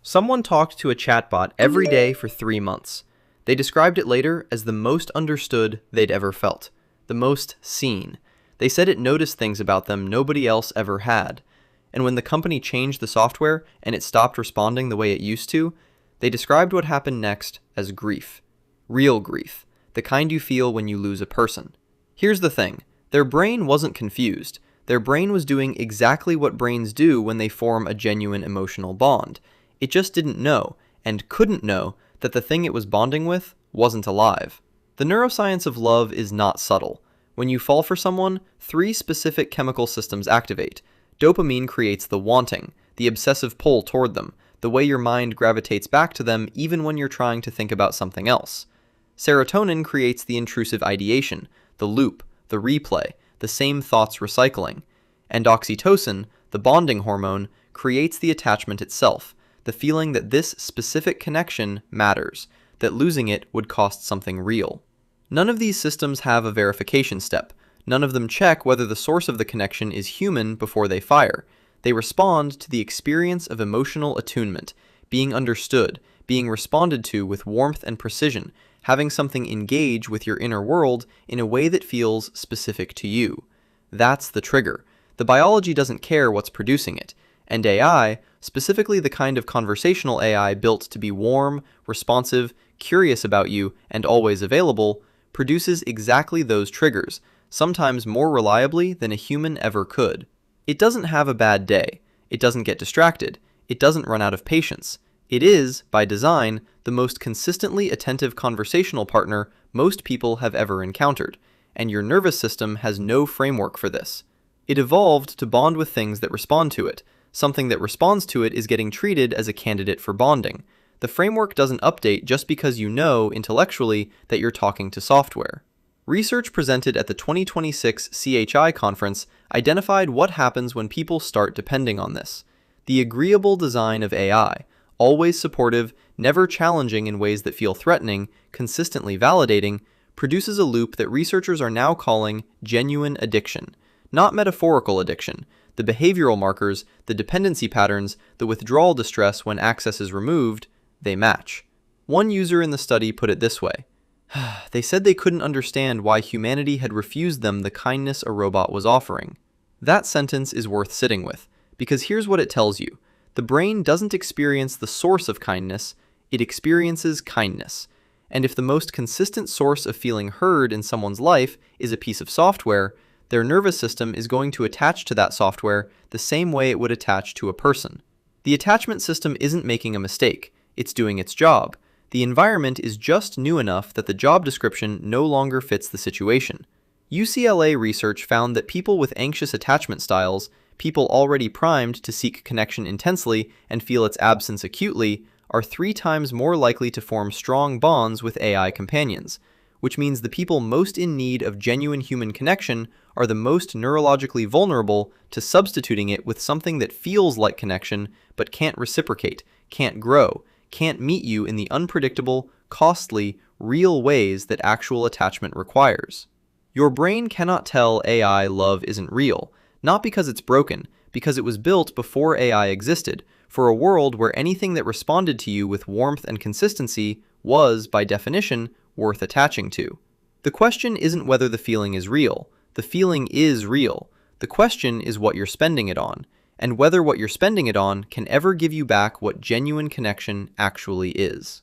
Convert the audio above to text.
Someone talked to a chatbot every day for 3 months. They described it later as the most understood they'd ever felt, the most seen. They said it noticed things about them nobody else ever had. And when the company changed the software and it stopped responding the way it used to, they described what happened next as grief. Real grief, the kind you feel when you lose a person. Here's the thing, their brain wasn't confused. Their brain was doing exactly what brains do when they form a genuine emotional bond. It just didn't know, and couldn't know, that the thing it was bonding with wasn't alive. The neuroscience of love is not subtle. When you fall for someone, 3 specific chemical systems activate. Dopamine creates the wanting, the obsessive pull toward them, the way your mind gravitates back to them even when you're trying to think about something else. Serotonin creates the intrusive ideation, the loop, the replay, the same thoughts recycling. And oxytocin, the bonding hormone, creates the attachment itself, the feeling that this specific connection matters, that losing it would cost something real. None of these systems have a verification step. None of them check whether the source of the connection is human before they fire. They respond to the experience of emotional attunement, being understood, being responded to with warmth and precision, having something engage with your inner world in a way that feels specific to you. That's the trigger. The biology doesn't care what's producing it. And AI, specifically the kind of conversational AI built to be warm, responsive, curious about you, and always available, produces exactly those triggers, sometimes more reliably than a human ever could. It doesn't have a bad day. It doesn't get distracted. It doesn't run out of patience. It is, by design, the most consistently attentive conversational partner most people have ever encountered, and your nervous system has no framework for this. It evolved to bond with things that respond to it. Something that responds to it is getting treated as a candidate for bonding. The framework doesn't update just because you know intellectually that you're talking to software. Research presented at the 2026 CHI conference identified what happens when people start depending on this. The agreeable design of AI, always supportive, never challenging in ways that feel threatening, consistently validating, produces a loop that researchers are now calling genuine addiction, not metaphorical addiction. The behavioral markers, the dependency patterns, the withdrawal distress when access is removed, they match. One user in the study put it this way. They said they couldn't understand why humanity had refused them the kindness a robot was offering. That sentence is worth sitting with, because here's what it tells you. The brain doesn't experience the source of kindness, it experiences kindness. And if the most consistent source of feeling heard in someone's life is a piece of software, their nervous system is going to attach to that software the same way it would attach to a person. The attachment system isn't making a mistake, it's doing its job. The environment is just new enough that the job description no longer fits the situation. UCLA research found that people with anxious attachment styles, people already primed to seek connection intensely and feel its absence acutely, are 3 times more likely to form strong bonds with AI companions, which means the people most in need of genuine human connection are the most neurologically vulnerable to substituting it with something that feels like connection but can't reciprocate, can't grow, can't meet you in the unpredictable, costly, real ways that actual attachment requires. Your brain cannot tell AI love isn't real, not because it's broken, because it was built before AI existed, for a world where anything that responded to you with warmth and consistency was, by definition, worth attaching to. The question isn't whether the feeling is real. The feeling is real. The question is what you're spending it on, and whether what you're spending it on can ever give you back what genuine connection actually is.